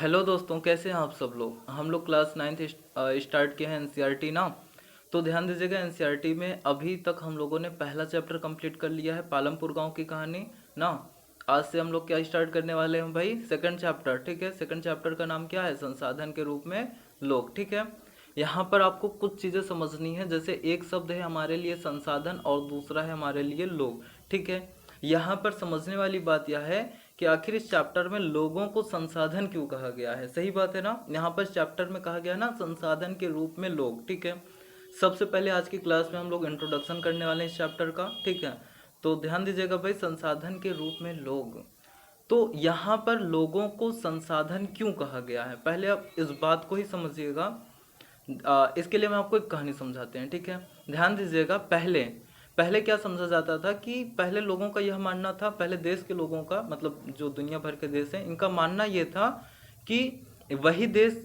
Hello दोस्तों, कैसे हैं आप सब लोग। हम लोग क्लास नाइन्थ स्टार्ट किए हैं एनसीईआरटी ना। तो ध्यान दीजिएगा, एनसीईआरटी में अभी तक हम लोगों ने पहला चैप्टर कंप्लीट कर लिया है, पालमपुर गांव की कहानी ना। आज से हम लोग क्या स्टार्ट करने वाले हैं भाई, सेकंड चैप्टर। ठीक है, सेकंड चैप्टर का नाम क्या है, संसाधन के रूप में लोग। ठीक है, यहाँ पर आपको कुछ चीज़ें समझनी है। जैसे एक शब्द है हमारे लिए संसाधन और दूसरा है हमारे लिए लोग। ठीक है, यहाँ पर समझने वाली बात यह है कि आखिर इस चैप्टर में लोगों को संसाधन क्यों कहा गया है। सही बात है ना, यहाँ पर चैप्टर में कहा गया ना संसाधन के रूप में लोग। ठीक है, सबसे पहले आज की क्लास में हम लोग इंट्रोडक्शन करने वाले हैं इस चैप्टर का। ठीक है, तो ध्यान दीजिएगा भाई, संसाधन के रूप में लोग। तो यहाँ पर लोगों को संसाधन क्यों कहा गया है, पहले आप इस बात को ही समझिएगा। इसके लिए मैं आपको एक कहानी समझाते हैं। ठीक है, ध्यान दीजिएगा। पहले पहले क्या समझा जाता था कि पहले लोगों का यह मानना था, पहले देश के लोगों का मतलब जो दुनिया भर के देश हैं, इनका मानना यह था कि वही देश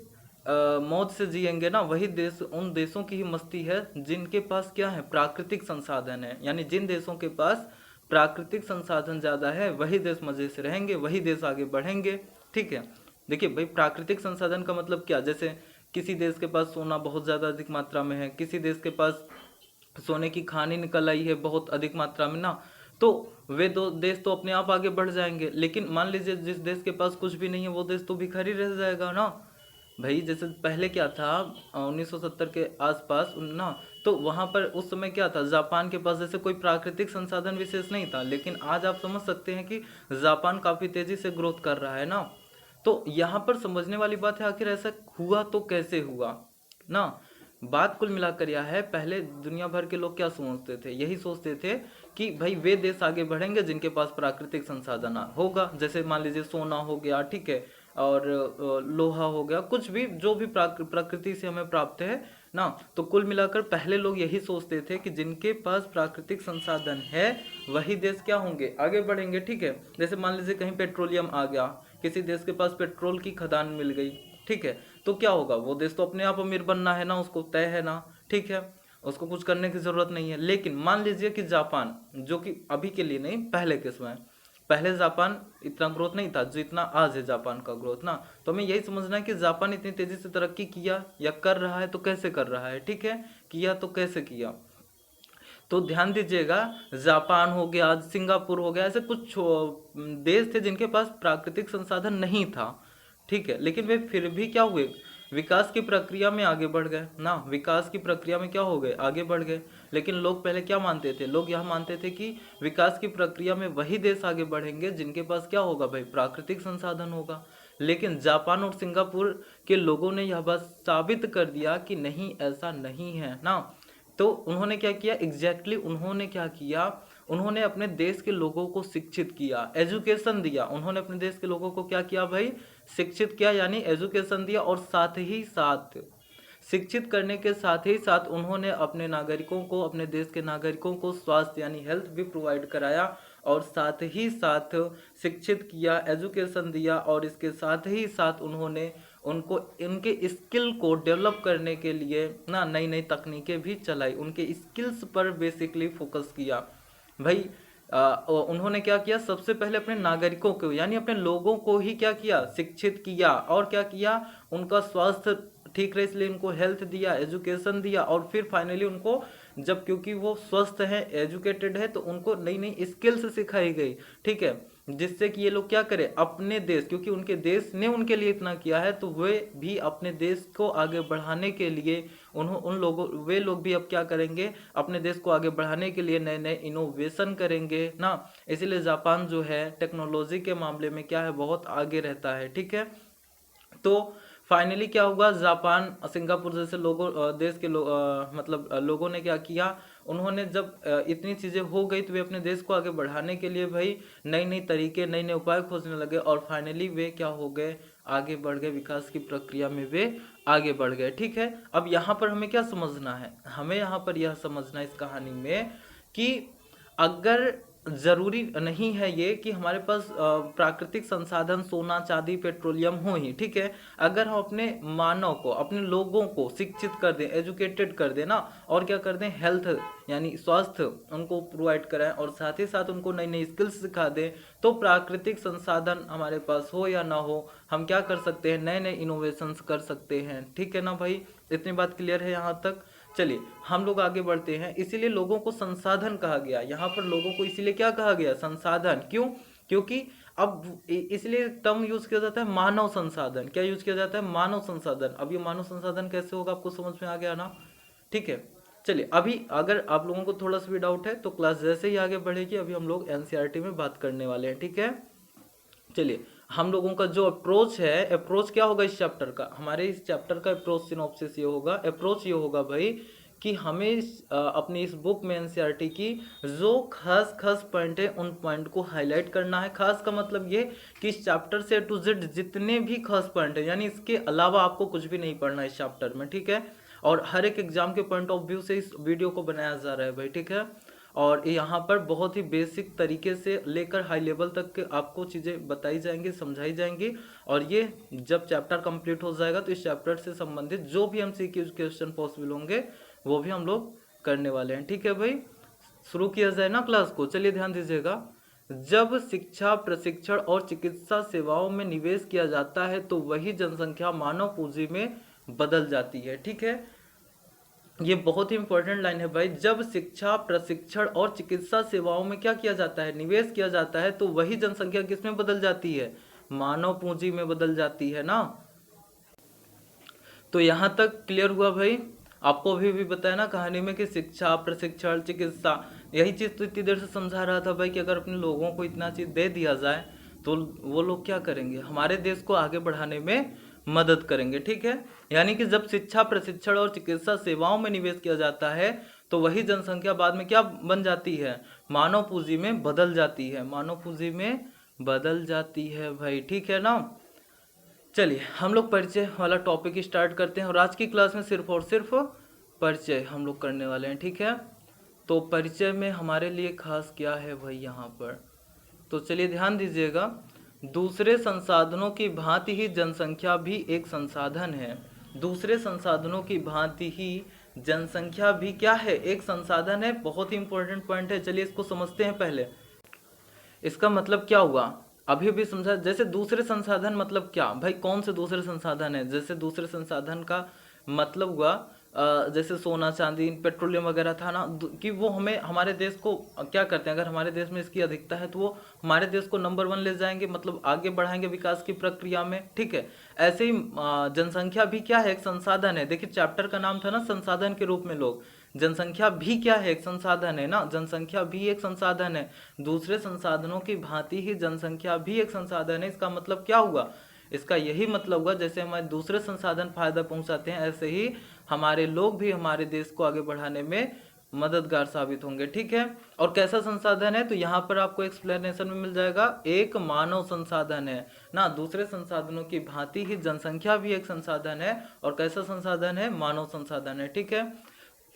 मौज से जिएंगे ना, वही देश उन देशों की ही मस्ती है जिनके पास क्या है, प्राकृतिक संसाधन है। यानी जिन देशों के पास प्राकृतिक संसाधन ज़्यादा है वही देश मज़े से रहेंगे, वही देश आगे बढ़ेंगे। ठीक है, देखिए भाई, प्राकृतिक संसाधन का मतलब क्या, जैसे किसी देश के पास सोना बहुत ज़्यादा अधिक मात्रा में है, किसी देश के पास सोने की खानी निकल आई है बहुत अधिक मात्रा में ना, तो वे दो देश तो अपने आप आगे बढ़ जाएंगे। लेकिन मान लीजिए जिस देश के पास कुछ भी नहीं है वो देश तो भिखारी रह जाएगा ना भाई। जैसे पहले क्या था, 1970 के आसपास ना, तो वहां पर उस समय क्या था, जापान के पास जैसे कोई प्राकृतिक संसाधन विशेष नहीं था, लेकिन आज आप समझ सकते हैं कि जापान काफी तेजी से ग्रोथ कर रहा है ना। तो यहाँ पर समझने वाली बात है, आखिर ऐसा हुआ तो कैसे हुआ ना। बात कुल मिलाकर यह है, पहले दुनिया भर के लोग क्या सोचते थे, यही सोचते थे कि भाई वे देश आगे बढ़ेंगे जिनके पास प्राकृतिक संसाधन होगा। जैसे मान लीजिए सोना हो गया, ठीक है, और लोहा हो गया, कुछ भी जो भी प्रकृति से हमें प्राप्त है ना। तो कुल मिलाकर पहले लोग यही सोचते थे कि जिनके पास प्राकृतिक संसाधन है वही देश क्या होंगे, आगे बढ़ेंगे। ठीक है, जैसे मान लीजिए कहीं पेट्रोलियम आ गया, किसी देश के पास पेट्रोल की खदान मिल गई, ठीक है, तो क्या होगा, वो देश तो अपने आप अमीर बनना है ना, उसको तय है ना। ठीक है, उसको कुछ करने की जरूरत नहीं है। लेकिन मान लीजिए कि जापान, जो कि अभी के लिए नहीं, पहले के समय, पहले जापान इतना ग्रोथ नहीं था जितना आज है जापान का ग्रोथ ना। तो हमें यही समझना है कि जापान इतनी तेजी से तरक्की किया या कर रहा है तो कैसे कर रहा है। ठीक है, किया तो कैसे किया। तो ध्यान दीजिएगा, जापान हो गया, सिंगापुर हो गया, ऐसे कुछ देश थे जिनके पास प्राकृतिक संसाधन नहीं था। ठीक है, लेकिन वे फिर भी क्या हुए, विकास की प्रक्रिया में आगे बढ़ गए ना, विकास की प्रक्रिया में क्या हो गए, आगे बढ़ गए। लेकिन लोग पहले क्या मानते थे, लोग यह मानते थे कि विकास की प्रक्रिया में वही देश आगे बढ़ेंगे जिनके पास क्या होगा भाई, प्राकृतिक संसाधन होगा। लेकिन जापान और सिंगापुर के लोगों ने यह बात साबित कर दिया कि नहीं, ऐसा नहीं है ना। तो उन्होंने क्या किया, उन्होंने क्या किया, उन्होंने अपने देश के लोगों को शिक्षित किया, एजुकेशन दिया। उन्होंने अपने देश के लोगों को क्या किया भाई, शिक्षित किया, यानी एजुकेशन दिया। और साथ ही साथ शिक्षित करने के साथ ही साथ उन्होंने अपने नागरिकों को, अपने देश के नागरिकों को स्वास्थ्य यानी हेल्थ भी प्रोवाइड कराया। और साथ ही साथ शिक्षित किया, एजुकेशन दिया, और इसके साथ ही साथ उन्होंने उनको इनके स्किल को डेवलप करने के लिए ना नई नई तकनीकें भी चलाई, उनके स्किल्स पर बेसिकली फोकस किया भाई। उन्होंने क्या किया, सबसे पहले अपने नागरिकों को यानी अपने लोगों को ही क्या किया, शिक्षित किया। और क्या किया, उनका स्वास्थ्य ठीक रहे इसलिए उनको हेल्थ दिया, एजुकेशन दिया। और फिर फाइनली उनको, जब क्योंकि वो स्वस्थ है, एजुकेटेड है, तो उनको नई नई स्किल्स सिखाई गई। ठीक है, जिससे कि ये लोग क्या करें, अपने देश, क्योंकि उनके देश ने उनके लिए इतना किया है, तो वे भी अपने देश को आगे बढ़ाने के लिए वे लोग भी अब क्या करेंगे, अपने देश को आगे बढ़ाने के लिए नए नए इनोवेशन करेंगे ना। इसीलिए जापान जो है टेक्नोलॉजी के मामले में क्या है, बहुत आगे रहता है। ठीक है, तो फाइनली क्या हुआ, जापान, सिंगापुर जैसे देश के मतलब लोगों ने क्या किया, उन्होंने जब इतनी चीजें हो गई तो वे अपने देश को आगे बढ़ाने के लिए भाई नई नई तरीके, नए नए उपाय खोजने लगे। और फाइनली वे क्या हो गए, आगे बढ़ गए, विकास की प्रक्रिया में वे आगे बढ़ गए। ठीक है, अब यहाँ पर हमें क्या समझना है, हमें यहाँ पर यह समझना है इस कहानी में कि अगर जरूरी नहीं है ये कि हमारे पास प्राकृतिक संसाधन सोना चांदी पेट्रोलियम हो ही, ठीक है। अगर हम अपने मानव को, अपने लोगों को शिक्षित कर दें, एजुकेटेड कर दें ना, और क्या कर दें, हेल्थ यानी स्वास्थ्य उनको प्रोवाइड कराएं, और साथ ही साथ उनको नई नई स्किल्स सिखा दें, तो प्राकृतिक संसाधन हमारे पास हो या ना हो, हम क्या कर सकते हैं, नए नए इनोवेशंस कर सकते हैं, ठीक है ना भाई। इतनी बात क्लियर है यहाँ तक। चलिए हम लोग आगे बढ़ते हैं। इसीलिए लोगों को संसाधन कहा गया, यहाँ पर लोगों को इसीलिए क्या कहा गया, संसाधन। क्यों? क्योंकि अब इसलिए टर्म यूज किया जाता है मानव संसाधन। क्या यूज किया जाता है, मानव संसाधन। अब ये मानव संसाधन कैसे होगा, आपको समझ में आ गया ना, ठीक है। चलिए अभी अगर आप लोगों को थोड़ा सा भी डाउट है तो क्लास जैसे ही आगे बढ़ेगी, अभी हम लोग एनसीईआरटी में बात करने वाले हैं, ठीक है। चलिए हम लोगों का जो अप्रोच है, अप्रोच क्या होगा इस चैप्टर का, हमारे इस चैप्टर का अप्रोच सिनॉप्सिस ये होगा, अप्रोच ये होगा भाई कि हमें अपनी इस बुक में एनसीईआरटी की जो खास खास पॉइंट है उन पॉइंट को हाईलाइट करना है। खास का मतलब ये कि इस चैप्टर से टू जेड जितने भी खास पॉइंट है, यानी इसके अलावा आपको कुछ भी नहीं पढ़ना है इस चैप्टर में, ठीक है। और हर एक एग्जाम के पॉइंट ऑफ व्यू से इस वीडियो को बनाया जा रहा है भाई, ठीक है। और यहाँ पर बहुत ही बेसिक तरीके से लेकर हाई लेवल तक के आपको चीज़ें बताई जाएंगी, समझाई जाएंगी। और ये जब चैप्टर कंप्लीट हो जाएगा तो इस चैप्टर से संबंधित जो भी एमसीक्यू क्वेश्चन पॉसिबल होंगे वो भी हम लोग करने वाले हैं, ठीक है भाई। शुरू किया जाए ना क्लास को। चलिए ध्यान दीजिएगा। जब शिक्षा, प्रशिक्षण और चिकित्सा सेवाओं में निवेश किया जाता है तो वही जनसंख्या मानव पूंजी में बदल जाती है, ठीक है। ये बहुत ही इंपॉर्टेंट लाइन है भाई। जब शिक्षा, प्रशिक्षण और चिकित्सा सेवाओं में क्या किया जाता है, निवेश किया जाता है, तो वही जनसंख्या किसमें बदल जाती है, मानव पूंजी में बदल जाती है ना। तो यहां तक क्लियर हुआ भाई। आपको भी बताया ना कहानी में कि शिक्षा, प्रशिक्षण, चिकित्सा, यही चीज तो इतनी देर से समझा रहा था भाई कि अगर अपने लोगों को इतना चीज दे दिया जाए तो वो लोग क्या करेंगे, हमारे देश को आगे बढ़ाने में मदद करेंगे, ठीक है। यानी कि जब शिक्षा, प्रशिक्षण और चिकित्सा सेवाओं में निवेश किया जाता है तो वही जनसंख्या बाद में क्या बन जाती है, मानव पूंजी में बदल जाती है, मानव पूंजी में बदल जाती है भाई, ठीक है ना। चलिए हम लोग परिचय वाला टॉपिक स्टार्ट करते हैं, और आज की क्लास में सिर्फ और सिर्फ परिचय हम लोग करने वाले हैं, ठीक है। तो परिचय में हमारे लिए खास क्या है भाई यहाँ पर, तो चलिए ध्यान दीजिएगा। दूसरे संसाधनों की भांति ही जनसंख्या भी एक संसाधन है। दूसरे संसाधनों की भांति ही जनसंख्या भी क्या है, एक संसाधन है। बहुत ही इंपॉर्टेंट पॉइंट है। चलिए इसको समझते हैं पहले। इसका मतलब क्या हुआ, अभी भी समझा। जैसे दूसरे संसाधन मतलब क्या भाई, कौन से दूसरे संसाधन है, जैसे दूसरे संसाधन का मतलब हुआ जैसे सोना चांदी पेट्रोलियम वगैरह था ना, कि वो हमें हमारे देश को क्या करते हैं, अगर हमारे देश में इसकी अधिकता है तो वो हमारे देश को नंबर 1 ले जाएंगे, मतलब आगे बढ़ाएंगे विकास की प्रक्रिया में, ठीक है। ऐसे ही जनसंख्या भी क्या है, एक संसाधन है। देखिए चैप्टर का नाम था ना संसाधन के रूप में लोग, जनसंख्या भी क्या है, एक संसाधन है ना, जनसंख्या भी एक संसाधन है। दूसरे संसाधनों की भांति ही जनसंख्या भी एक संसाधन है। इसका मतलब क्या हुआ, इसका यही मतलब हुआ जैसे हमारे दूसरे संसाधन फायदा पहुंचाते हैं, ऐसे ही हमारे लोग भी हमारे देश को आगे बढ़ाने में मददगार साबित होंगे, ठीक है। और कैसा संसाधन है, तो यहाँ पर आपको एक्सप्लेनेशन में मिल जाएगा, एक मानव संसाधन है ना। दूसरे संसाधनों की भांति ही जनसंख्या भी एक संसाधन है, और कैसा संसाधन है, मानव संसाधन है, ठीक है।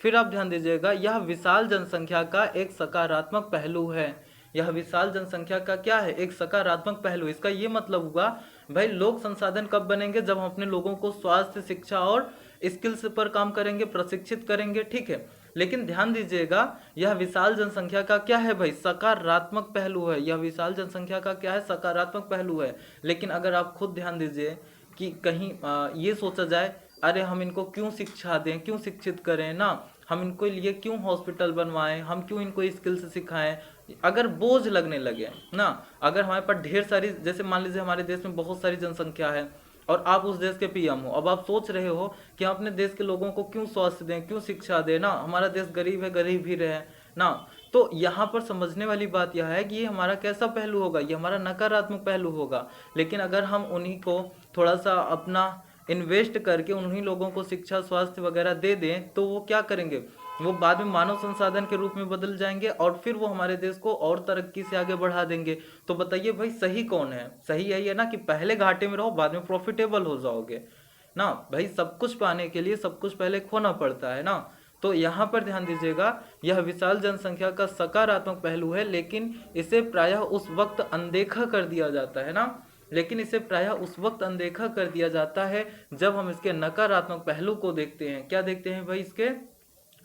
फिर आप ध्यान दीजिएगा, यह विशाल जनसंख्या का एक सकारात्मक पहलू है। यह विशाल जनसंख्या का क्या है, एक सकारात्मक पहलू। इसका ये मतलब हुआ भाई लोग संसाधन कब बनेंगे, जब हम अपने लोगों को स्वास्थ्य, शिक्षा और स्किल्स पर काम करेंगे, प्रशिक्षित करेंगे, ठीक है। लेकिन ध्यान दीजिएगा, यह विशाल जनसंख्या का क्या है भाई, सकारात्मक पहलू है। यह विशाल जनसंख्या का क्या है, सकारात्मक पहलू है। लेकिन अगर आप खुद ध्यान दीजिए कि कहीं ये सोचा जाए, अरे हम इनको क्यों शिक्षा दें, क्यों शिक्षित करें ना, हम इनको लिए क्यों हॉस्पिटल बनवाएं, हम क्यों इनको स्किल्स सिखाएं, अगर बोझ लगने लगे ना, अगर हमारे पास ढेर सारी, जैसे मान लीजिए हमारे देश में बहुत सारी जनसंख्या है और आप उस देश के पीएम हो, अब आप सोच रहे हो कि हम अपने देश के लोगों को क्यों स्वास्थ्य दें, क्यों शिक्षा दें ना, हमारा देश गरीब है, गरीब ही रहे ना। तो यहाँ पर समझने वाली बात यह है कि ये हमारा कैसा पहलू होगा, ये हमारा नकारात्मक पहलू होगा। लेकिन अगर हम उन्हीं को थोड़ा सा अपना इन्वेस्ट करके उन्हीं लोगों को शिक्षा, स्वास्थ्य वगैरह दे दें, तो वो क्या करेंगे, वो बाद में मानव संसाधन के रूप में बदल जाएंगे और फिर वो हमारे देश को और तरक्की से आगे बढ़ा देंगे। तो बताइए भाई सही कौन है, सही यही है ना कि पहले घाटे में रहो, बाद में प्रॉफिटेबल हो जाओगे ना। भाई सब कुछ पाने के लिए सब कुछ पहले खोना पड़ता है ना। तो यहाँ पर ध्यान दीजिएगा, यह विशाल जनसंख्या का सकारात्मक पहलू है, लेकिन इसे प्रायः उस वक्त अनदेखा कर दिया जाता है ना, लेकिन इसे प्रायः उस वक्त अनदेखा कर दिया जाता है जब हम इसके नकारात्मक पहलू को देखते हैं। क्या देखते हैं भाई? इसके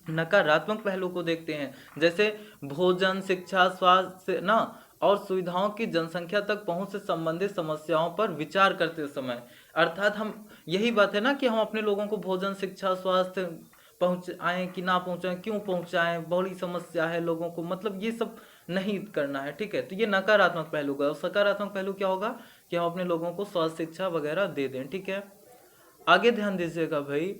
नकारात्मक पहलू को देखते हैं, जैसे भोजन, शिक्षा, स्वास्थ्य ना और सुविधाओं की जनसंख्या तक पहुंच से संबंधित समस्याओं पर विचार करते समय। अर्थात हम, यही बात है ना कि हम अपने लोगों को भोजन, शिक्षा, स्वास्थ्य पहुंचाएं कि ना पहुंचाएं, क्यों पहुंचाएं, बड़ी समस्या है लोगों को, मतलब ये सब नहीं करना है, ठीक है। तो ये नकारात्मक पहलू का। और सकारात्मक पहलू क्या होगा कि हम अपने लोगों को स्वास्थ्य, शिक्षा वगैरह दे दें, ठीक है। आगे ध्यान दीजिएगा भाई,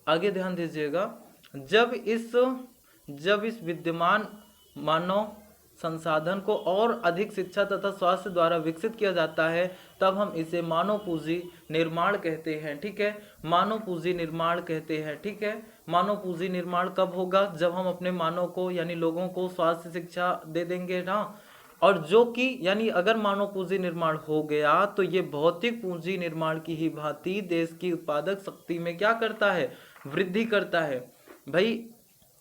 आगे ध्यान दीजिएगा, जब इस विद्यमान मानव संसाधन को और अधिक शिक्षा तथा स्वास्थ्य द्वारा विकसित किया जाता है, तब हम इसे मानव पूंजी निर्माण कहते हैं, ठीक है। मानव पूंजी निर्माण कहते हैं, ठीक है। मानव पूंजी निर्माण कब होगा? जब हम अपने मानव को यानी लोगों को स्वास्थ्य, शिक्षा दे देंगे ना, और जो कि यानी अगर मानव पूंजी निर्माण हो गया तो ये भौतिक पूंजी निर्माण की ही भांति देश की उत्पादक शक्ति में क्या करता है? वृद्धि करता है। भाई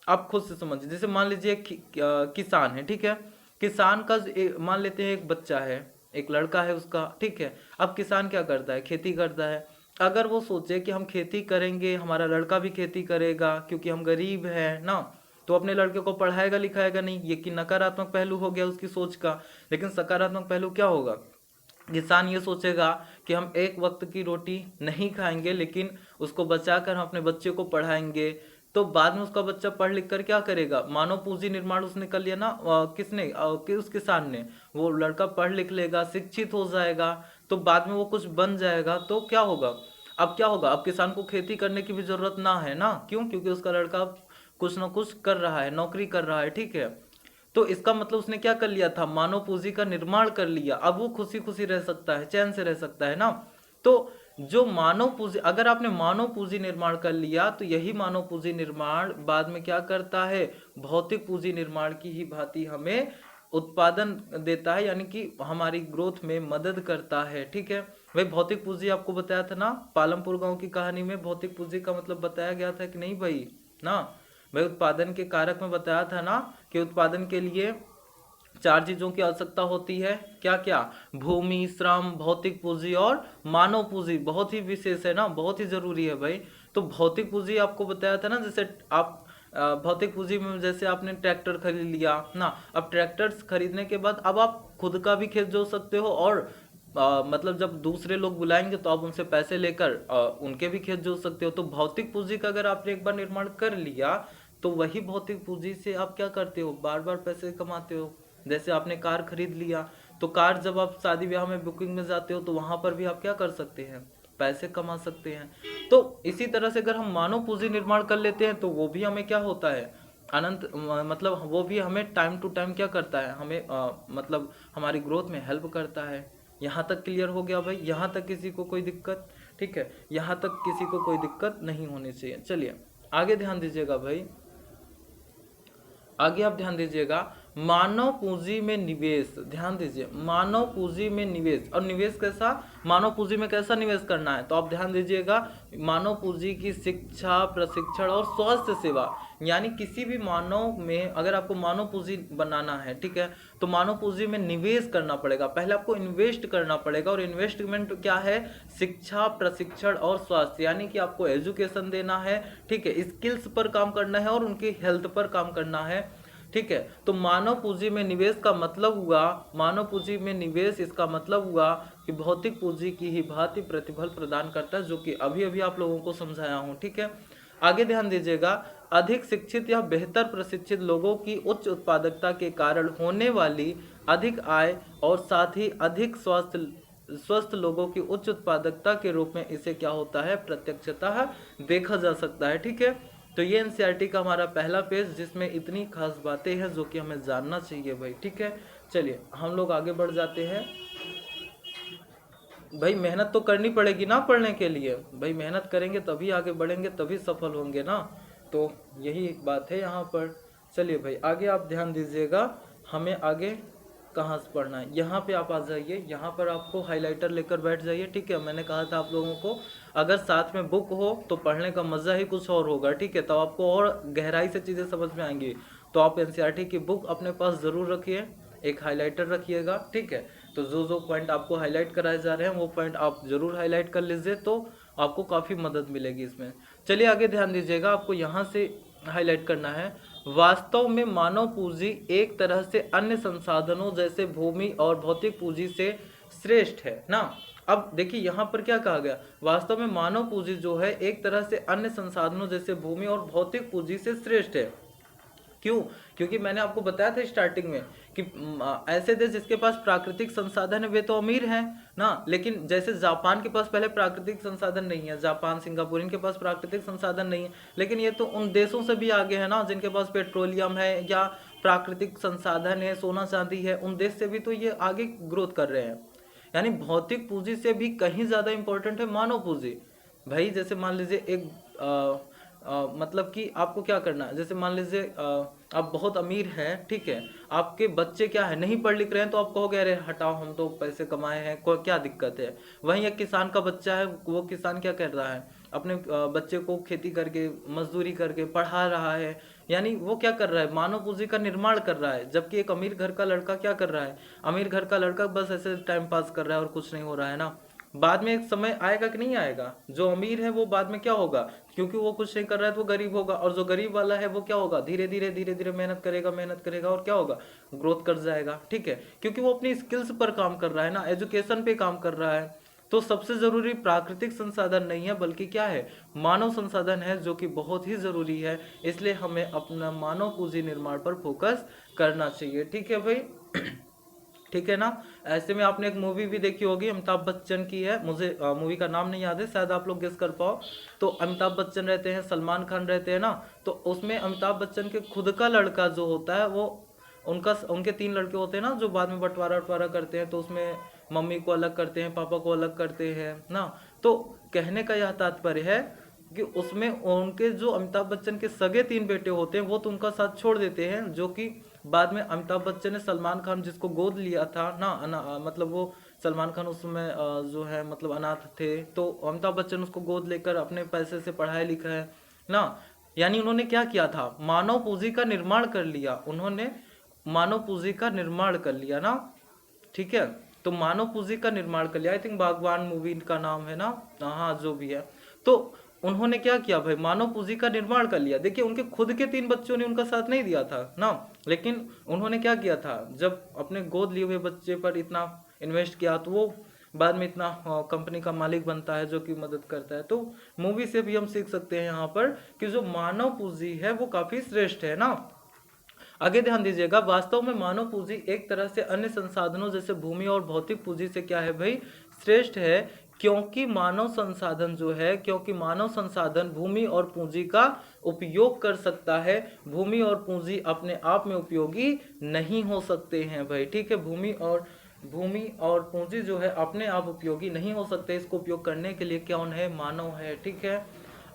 आप खुद से समझिए, जैसे मान लीजिए किसान है, ठीक है। किसान का मान लेते हैं एक बच्चा है, एक लड़का है उसका, ठीक है। अब किसान क्या करता है? खेती करता है। अगर वो सोचे कि हम खेती करेंगे, हमारा लड़का भी खेती करेगा क्योंकि हम गरीब हैं ना, तो अपने लड़के को पढ़ाएगा लिखाएगा नहीं, ये कि नकारात्मक पहलू हो गया उसकी सोच का। लेकिन सकारात्मक पहलू क्या होगा? किसान ये सोचेगा कि हम एक वक्त की रोटी नहीं खाएंगे, लेकिन उसको बचाकर हम अपने बच्चे को पढ़ाएंगे, तो बाद में उसका बच्चा पढ़ लिख कर क्या करेगा? मानव पूंजी निर्माण उसने कर लिया ना, किसने? उस किसान ने। वो लड़का पढ़ लिख लेगा, शिक्षित हो जाएगा, तो बाद में वो कुछ बन जाएगा, तो क्या होगा? अब क्या होगा? अब किसान को खेती करने की भी जरूरत ना है ना, क्यों? क्योंकि उसका लड़का कुछ ना कुछ कर रहा है, नौकरी कर रहा है, ठीक है। तो इसका मतलब उसने क्या कर लिया था? मानव पूंजी का निर्माण कर लिया। अब वो खुशी खुशी रह सकता है, चैन से रह सकता है ना। तो जो मानव पूंजी, अगर आपने मानव पूंजी निर्माण कर लिया तो यही मानव पूंजी निर्माण बाद में क्या करता है? भौतिक पूंजी निर्माण की ही भांति हमें उत्पादन देता है, यानी कि हमारी ग्रोथ में मदद करता है, ठीक है। भाई भौतिक पूंजी आपको बताया था ना, पालमपुर गांव की कहानी में भौतिक पूंजी का मतलब बताया गया था कि नहीं भाई? ना भाई उत्पादन के कारक में बताया था ना कि उत्पादन के लिए 4 चीजों की आवश्यकता होती है। क्या क्या? भूमि, श्रम, भौतिक पूंजी और मानव पूंजी। बहुत ही विशेष है ना, बहुत ही जरूरी है भाई। तो भौतिक पूंजी आपको बताया था ना, जैसे आप भौतिक पूंजी में जैसे आपने ट्रैक्टर खरीद लिया ना, अब ट्रैक्टर खरीदने के बाद अब आप खुद का भी खेत जोत सकते हो, और मतलब जब दूसरे लोग बुलाएंगे तो आप उनसे पैसे लेकर उनके भी खेत जोत सकते हो। तो भौतिक पूंजी का अगर आपने एक बार निर्माण कर लिया तो वही भौतिक पूंजी से आप क्या करते हो? बार बार पैसे कमाते हो। जैसे आपने कार खरीद लिया, तो कार जब आप शादी ब्याह में बुकिंग में जाते हो तो वहां पर भी आप क्या कर सकते हैं? पैसे कमा सकते हैं। तो इसी तरह से अगर हम मानव पूंजी निर्माण कर लेते हैं तो वो भी हमें क्या होता है? अनंत मतलब वो भी हमें टाइम टू टाइम क्या करता है? हमें मतलब हमारी ग्रोथ में हेल्प करता है। यहाँ तक क्लियर हो गया भाई? यहाँ तक किसी को कोई दिक्कत? ठीक है, यहाँ तक किसी को कोई दिक्कत नहीं होनी चाहिए। चलिए आगे ध्यान दीजिएगा भाई, आगे आप ध्यान दीजिएगा, मानव पूंजी में निवेश। ध्यान दीजिए, मानव पूंजी में निवेश। और निवेश कैसा? मानव पूंजी में कैसा निवेश करना है? तो आप ध्यान दीजिएगा, मानव पूंजी की शिक्षा, प्रशिक्षण और स्वास्थ्य सेवा, यानी किसी भी मानव में अगर आपको मानव पूंजी बनाना है, ठीक है, तो मानव पूंजी में निवेश करना पड़ेगा। पहले आपको इन्वेस्ट करना पड़ेगा, और इन्वेस्टमेंट क्या है? शिक्षा, प्रशिक्षण और स्वास्थ्य, यानी कि आपको एजुकेशन देना है, ठीक है, स्किल्स पर काम करना है और उनकी हेल्थ पर काम करना है, ठीक है। तो मानव पूंजी में निवेश का मतलब हुआ, मानव पूंजी में निवेश इसका मतलब हुआ कि भौतिक पूंजी की ही भांति प्रतिफल प्रदान करता है, जो कि अभी अभी आप लोगों को समझाया हूं, ठीक है। आगे ध्यान दीजिएगा, अधिक शिक्षित या बेहतर प्रशिक्षित लोगों की उच्च उत्पादकता के कारण होने वाली अधिक आय और साथ ही अधिक स्वस्थ लोगों की उच्च उत्पादकता के रूप में इसे क्या होता है? प्रत्यक्षतः देखा जा सकता है, ठीक है। तो ये एनसीईआरटी का हमारा पहला पेज, जिसमें इतनी खास बातें हैं जो कि हमें जानना चाहिए भाई, ठीक है। चलिए हम लोग आगे बढ़ जाते हैं। भाई मेहनत तो करनी पड़ेगी ना पढ़ने के लिए, भाई मेहनत करेंगे तभी आगे बढ़ेंगे, तभी सफल होंगे ना, तो यही एक बात है यहाँ पर। चलिए भाई आगे आप ध्यान दीजिएगा, हमें आगे कहाँ से पढ़ना है, यहाँ पे आप आ जाइए, यहाँ पर आपको हाइलाइटर लेकर बैठ जाइए, ठीक है। मैंने कहा था आप लोगों को अगर साथ में बुक हो तो पढ़ने का मज़ा ही कुछ और होगा, ठीक है। तो आपको और गहराई से चीज़ें समझ में आएंगी। तो आप एनसीईआरटी की बुक अपने पास ज़रूर रखिए, एक हाइलाइटर रखिएगा, ठीक है। तो जो जो पॉइंट आपको हाईलाइट कराए जा रहे हैं वो पॉइंट आप जरूर हाईलाइट कर लीजिए, तो आपको काफ़ी मदद मिलेगी इसमें। चलिए आगे ध्यान दीजिएगा, आपको यहाँ से हाईलाइट करना है, वास्तव में मानव पूंजी एक तरह से अन्य संसाधनों जैसे भूमि और भौतिक पूंजी से श्रेष्ठ है ना। अब देखिए यहाँ पर क्या कहा गया, वास्तव में मानव पूंजी जो है एक तरह से अन्य संसाधनों जैसे भूमि और भौतिक पूंजी से श्रेष्ठ है। क्यों? क्योंकि मैंने आपको बताया था स्टार्टिंग में कि ऐसे देश जिसके पास प्राकृतिक संसाधन है वे तो अमीर हैं ना। लेकिन जैसे जापान के पास पहले प्राकृतिक संसाधन नहीं है, जापान सिंगापुर इनके पास प्राकृतिक संसाधन नहीं है, लेकिन ये तो उन देशों से भी आगे है ना जिनके पास पेट्रोलियम है या प्राकृतिक संसाधन है, सोना चांदी है, उन देश से भी तो ये आगे ग्रोथ कर रहे हैं। यानी भौतिक पूंजी से भी कहीं ज्यादा इंपॉर्टेंट है मानव पूंजी। भाई जैसे मान लीजिए एक मतलब कि आपको क्या करना है, जैसे मान लीजिए आप बहुत अमीर हैं, ठीक है, आपके बच्चे क्या है नहीं पढ़ लिख रहे हैं, तो आप कहोगे अरे हटाओ हम तो पैसे कमाए हैं, कोई क्या दिक्कत है। वहीं एक किसान का बच्चा है, वो किसान क्या कर रहा है, अपने बच्चे को खेती करके मजदूरी करके पढ़ा रहा है, यानी वो क्या कर रहा है, मानव पूंजी का निर्माण कर रहा है। जबकि एक अमीर घर का लड़का क्या कर रहा है, अमीर घर का लड़का बस ऐसे टाइम पास कर रहा है और कुछ नहीं हो रहा है ना। बाद में एक समय आएगा कि नहीं आएगा, जो अमीर है वो बाद में क्या होगा, क्योंकि वो कुछ नहीं कर रहा है तो वो गरीब होगा, और जो गरीब वाला है वो क्या होगा, धीरे धीरे धीरे धीरे मेहनत करेगा और क्या होगा, ग्रोथ कर जाएगा, ठीक है। क्योंकि वो अपनी स्किल्स पर काम कर रहा है ना, एजुकेशन पे काम कर रहा है। तो सबसे जरूरी प्राकृतिक संसाधन नहीं है बल्कि क्या है, मानव संसाधन है, जो कि बहुत ही जरूरी है। इसलिए हमें अपना मानव पूंजी निर्माण पर फोकस करना चाहिए, ठीक है भाई। ठीक है ना। ऐसे में आपने एक मूवी भी देखी होगी, अमिताभ बच्चन की है, मुझे मूवी का नाम नहीं याद है, शायद आप लोग गेस कर पाओ। तो अमिताभ बच्चन रहते हैं, सलमान खान रहते हैं ना। तो उसमें अमिताभ बच्चन के खुद का लड़का जो होता है वो उनके 3 लड़के होते हैं ना, जो बाद में बंटवारा वटवारा करते हैं, तो उसमें मम्मी को अलग करते हैं, पापा को अलग करते हैं ना। तो कहने का यह तात्पर्य है कि उसमें उनके जो अमिताभ बच्चन के सगे 3 बेटे होते हैं वो तो उनका साथ छोड़ देते हैं, जो कि बाद में अमिताभ बच्चन ने सलमान खान जिसको गोद लिया था ना, मतलब वो सलमान खान उसमें जो है मतलब अनाथ थे, तो अमिताभ बच्चन उसको गोद लेकर अपने पैसे से पढ़ाया लिखा है ना। यानी उन्होंने क्या किया था, मानव पूंजी का निर्माण कर लिया, उन्होंने मानव पूंजी का निर्माण कर लिया ना, ठीक है। तो मानव पूंजी का निर्माण कर लिया, आई थिंक बागवान मूवी का नाम है ना, हाँ जो भी है। तो उन्होंने क्या किया भाई, मानव पूंजी का निर्माण कर लिया। देखिए उनके खुद के 3 बच्चों ने उनका साथ नहीं दिया था ना, लेकिन उन्होंने क्या किया था, जब अपने गोद लिए हुए बच्चे पर इतना इन्वेस्ट किया तो वो बाद में इतना कंपनी का मालिक बनता है, जो कि मदद करता है। तो मूवी से भी हम सीख सकते हैं यहाँ पर कि जो मानव पूंजी है वो काफी श्रेष्ठ है ना। आगे ध्यान दीजिएगा, वास्तव में मानव पूंजी एक तरह से अन्य संसाधनों जैसे भूमि और भौतिक पूंजी से क्या है भाई, श्रेष्ठ है। क्योंकि मानव संसाधन जो है, क्योंकि मानव संसाधन भूमि और पूंजी का उपयोग कर सकता है, भूमि और पूंजी अपने आप में उपयोगी नहीं हो सकते हैं भाई, ठीक है। भूमि और पूंजी जो है अपने आप उपयोगी नहीं हो सकते, इसको उपयोग करने के लिए कौन है, मानव है, ठीक है।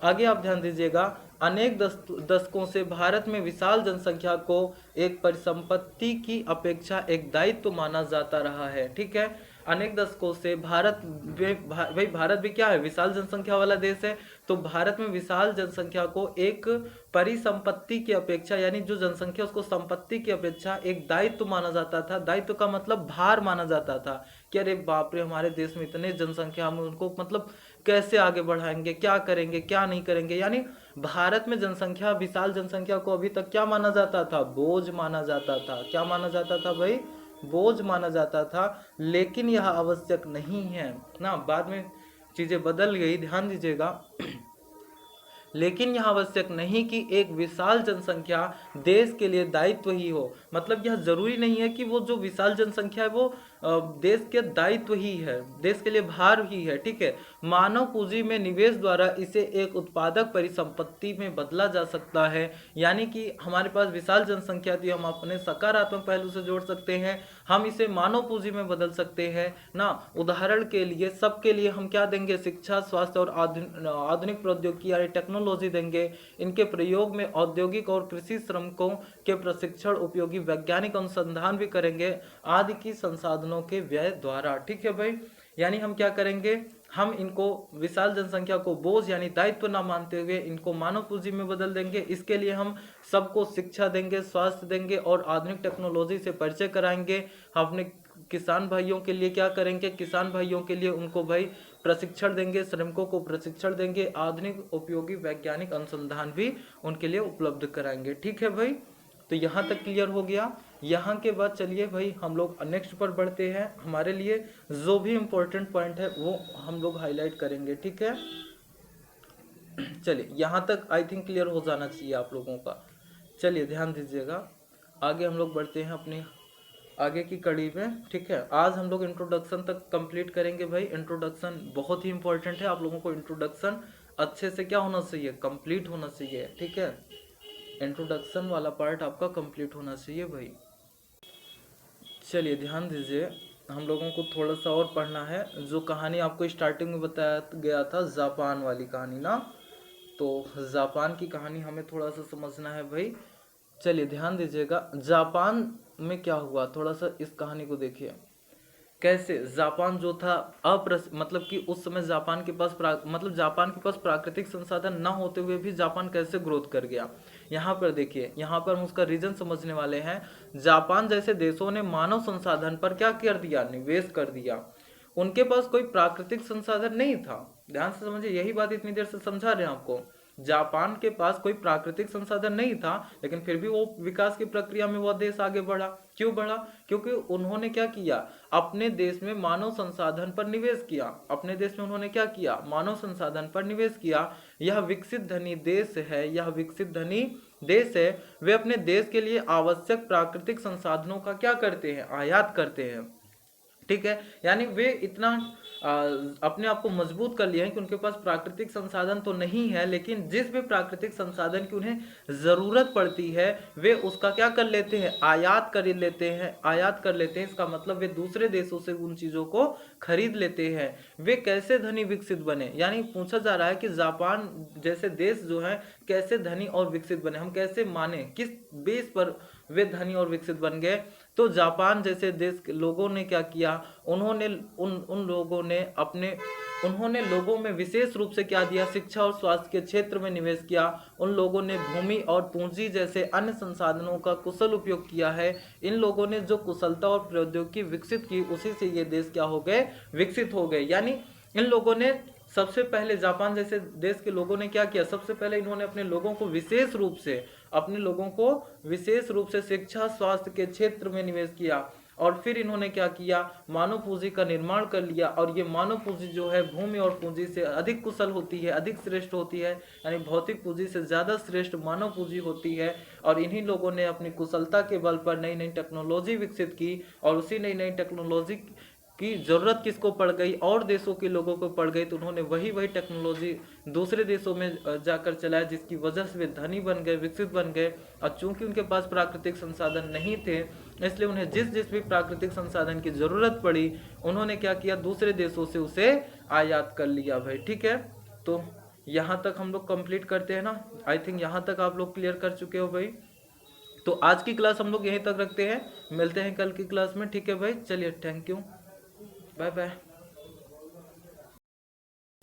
आगे आप ध्यान दीजिएगा, अनेक दशकों से भारत में विशाल जनसंख्या को एक परिसंपत्ति की अपेक्षा एक दायित्व माना जाता रहा है, ठीक है। अनेक दशकों से भाई भारत भी क्या है, विशाल जनसंख्या वाला देश है। तो भारत में विशाल जनसंख्या को एक परिसंपत्ति की अपेक्षा, यानी जो जनसंख्या उसको संपत्ति की अपेक्षा एक दायित्व माना जाता था। दायित्व का मतलब भार माना जाता था कि अरे बाप रे, हमारे देश में इतने जनसंख्या, हम उनको मतलब कैसे आगे बढ़ाएंगे, क्या करेंगे क्या नहीं करेंगे। यानी भारत में जनसंख्या, विशाल जनसंख्या को अभी तक क्या माना जाता था, बोझ माना जाता था। क्या माना जाता था भाई, बोझ माना जाता था। लेकिन यह आवश्यक नहीं है ना, बाद में चीजें बदल गई, ध्यान दीजिएगा। लेकिन यह आवश्यक नहीं कि एक विशाल जनसंख्या देश के लिए दायित्व ही हो। मतलब यह जरूरी नहीं है कि वो जो विशाल जनसंख्या है वो देश के दायित्व ही है, देश के लिए भार ही है, ठीक है। मानव पूंजी में निवेश द्वारा इसे एक उत्पादक परिसंपत्ति में बदला जा सकता है, यानी कि हमारे पास विशाल जनसंख्या थी, हम अपने सकारात्मक पहलू से जोड़ सकते हैं, हम इसे मानव पूंजी में बदल सकते हैं ना। उदाहरण के लिए सबके लिए हम क्या देंगे, शिक्षा, स्वास्थ्य और आधुनिक प्रौद्योगिकी यानी टेक्नोलॉजी देंगे। इनके प्रयोग में औद्योगिक और कृषि श्रमिकों के प्रशिक्षण, उपयोगी वैज्ञानिक अनुसंधान भी करेंगे आदि की संसाधनों के व्यय द्वारा, ठीक है भाई। यानी हम क्या करेंगे, हम इनको विशाल जनसंख्या को बोझ यानी दायित्व ना मानते हुए इनको मानव पूंजी में बदल देंगे। इसके लिए हम सबको शिक्षा देंगे, स्वास्थ्य देंगे और आधुनिक टेक्नोलॉजी से परिचय कराएंगे। हम अपने किसान भाइयों के लिए क्या करेंगे, किसान भाइयों के लिए उनको भाई प्रशिक्षण देंगे, श्रमिकों को प्रशिक्षण देंगे, आधुनिक उपयोगी वैज्ञानिक अनुसंधान भी उनके लिए उपलब्ध कराएंगे, ठीक है भाई। तो यहाँ तक क्लियर हो गया। यहाँ के बाद चलिए भाई हम लोग नेक्स्ट पर बढ़ते हैं। हमारे लिए जो भी इम्पोर्टेंट पॉइंट है वो हम लोग हाईलाइट करेंगे, ठीक है। चलिए यहाँ तक आई थिंक क्लियर हो जाना चाहिए आप लोगों का। चलिए ध्यान दीजिएगा, आगे हम लोग बढ़ते हैं अपनी आगे की कड़ी में, ठीक है। आज हम लोग इंट्रोडक्शन तक कंप्लीट करेंगे भाई। इंट्रोडक्शन बहुत ही इंपॉर्टेंट है, आप लोगों को इंट्रोडक्शन अच्छे से क्या होना चाहिए, कंप्लीट होना चाहिए, ठीक है। इंट्रोडक्शन वाला पार्ट आपका कंप्लीट होना चाहिए भाई। चलिए ध्यान दीजिए, हम लोगों को थोड़ा सा और पढ़ना है। जो कहानी आपको स्टार्टिंग में बताया गया था, जापान वाली कहानी ना, तो जापान की कहानी हमें थोड़ा सा समझना है भाई। चलिए ध्यान दीजिएगा, जापान में क्या हुआ, थोड़ा सा इस कहानी को देखिए। कैसे जापान जो था मतलब कि उस समय जापान के पास जापान के पास प्राकृतिक संसाधन न होते हुए भी जापान कैसे ग्रोथ कर गया। यहाँ पर देखिए, यहाँ पर हम उसका रीजन समझने वाले हैं। जापान जैसे देशों ने मानव संसाधन पर क्या कर दिया, निवेश कर दिया। उनके पास कोई प्राकृतिक संसाधन नहीं था, ध्यान से समझिए, यही बात इतनी देर से समझा रहे हैं आपको। जापान के पास कोई प्राकृतिक संसाधन नहीं था, लेकिन फिर भी वो विकास की प्रक्रिया में वह देश आगे बढ़ा। क्यों बढ़ा, क्योंकि उन्होंने क्या किया, अपने देश में मानव संसाधन पर निवेश किया। अपने देश में उन्होंने क्या किया, मानव संसाधन पर निवेश किया। यह विकसित धनी देश है, यह विकसित धनी देश है, वे अपने देश के लिए आवश्यक प्राकृतिक संसाधनों का क्या करते हैं, आयात करते हैं, ठीक है। यानी वे इतना अपने आप को मजबूत कर लिया है कि उनके पास प्राकृतिक संसाधन तो नहीं है, लेकिन जिस भी प्राकृतिक संसाधन की उन्हें जरूरत पड़ती है वे उसका क्या कर लेते हैं, आयात कर लेते हैं, आयात कर लेते हैं। इसका मतलब वे दूसरे देशों से उन चीजों को खरीद लेते हैं। वे कैसे धनी विकसित बने, यानी पूछा जा रहा है कि जापान जैसे देश जो है कैसे धनी और विकसित बने, हम कैसे माने, किस बेस पर वे धनी और विकसित बन गए। तो जापान जैसे देश के लोगों ने क्या किया, उन्होंने उन्होंने लोगों में विशेष रूप से क्या दिया, शिक्षा और स्वास्थ्य के क्षेत्र में निवेश किया। उन लोगों ने भूमि और पूंजी जैसे अन्य संसाधनों का कुशल उपयोग किया है। इन लोगों ने जो कुशलता और प्रौद्योगिकी विकसित की, उसी से ये देश क्या हो गए, विकसित हो गए। यानी इन लोगों ने सबसे पहले, जापान जैसे देश के लोगों ने क्या किया, सबसे पहले इन्होंने अपने लोगों को विशेष रूप से शिक्षा, स्वास्थ्य के क्षेत्र में निवेश किया। और फिर इन्होंने क्या किया, मानव पूंजी का निर्माण कर लिया। और ये मानव पूंजी जो है भूमि और पूंजी से अधिक कुशल होती है, अधिक श्रेष्ठ होती है, यानी भौतिक पूंजी से ज्यादा श्रेष्ठ मानव पूंजी होती है। और इन्हीं लोगों ने अपनी कुशलता के बल पर नई नई टेक्नोलॉजी विकसित की। और उसी नई नई टेक्नोलॉजी की जरूरत किसको पड़ गई, और देशों के लोगों को पड़ गई, तो उन्होंने वही टेक्नोलॉजी दूसरे देशों में जाकर चलाया, जिसकी वजह से वे धनी बन गए, विकसित बन गए। और चूंकि उनके पास प्राकृतिक संसाधन नहीं थे, इसलिए उन्हें जिस भी प्राकृतिक संसाधन की जरूरत पड़ी, उन्होंने क्या किया, दूसरे देशों से उसे आयात कर लिया भाई, ठीक है। तो यहाँ तक हम लोग कंप्लीट करते हैं ना, आई थिंक यहाँ तक आप लोग क्लियर कर चुके हो भाई। तो आज की क्लास हम लोग यहीं तक रखते हैं, मिलते हैं कल की क्लास में, ठीक है भाई। चलिए, थैंक यू, बाय बाय।